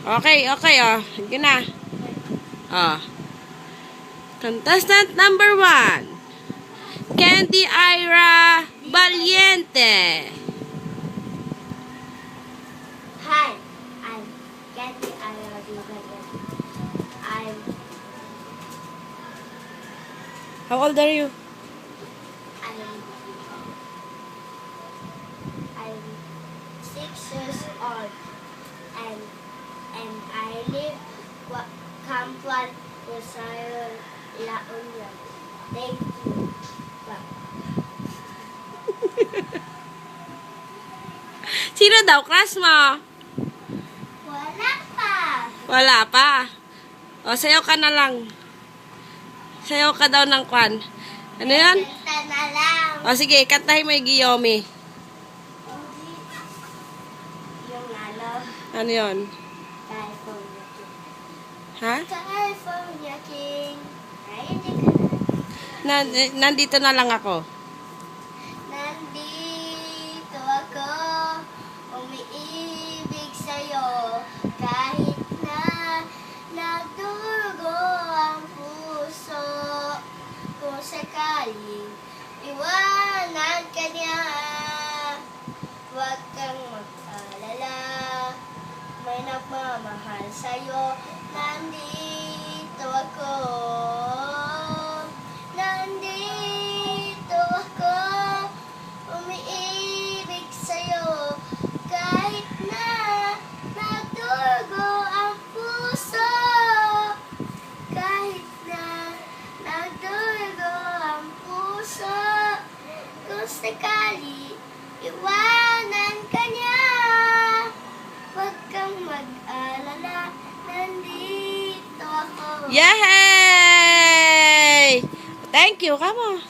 Okay, okay, oh. Sige na. Oh. Contestant number 1. Candy Ira Valiente. Hi, I'm Candy Valiente. How old are you? I'm 6 years old, and I live Campuan, Rosario, La Union. Thank you. Bye. Sino daw crush mo? Wala pa. Wala pa. O, sayaw ka na lang. Sayaw ka daw ng kwan. Ano yan? Kanta na lang. O, sige, kantahin mo yung Giyomi. Yung ano, Ano yun? California King. Ha? California King. Ay, hindi ka na. Nandito na lang ako. Nandito ako, umiibig sa'yo, kahit na nagdurugo ang puso. Kung sakaling iwanan ka niya, huwag kang mag-alala, may nagmamahal sa'yo. Nandito ako. Nandito ako, umiibig sa'yo, kahit na nagdurugo ang puso. Kahit na nagdurugo ang puso, kung sakali iwanan ka niya, huwag kang mag-alala, nandito ako. Yay! Thank you. Come on.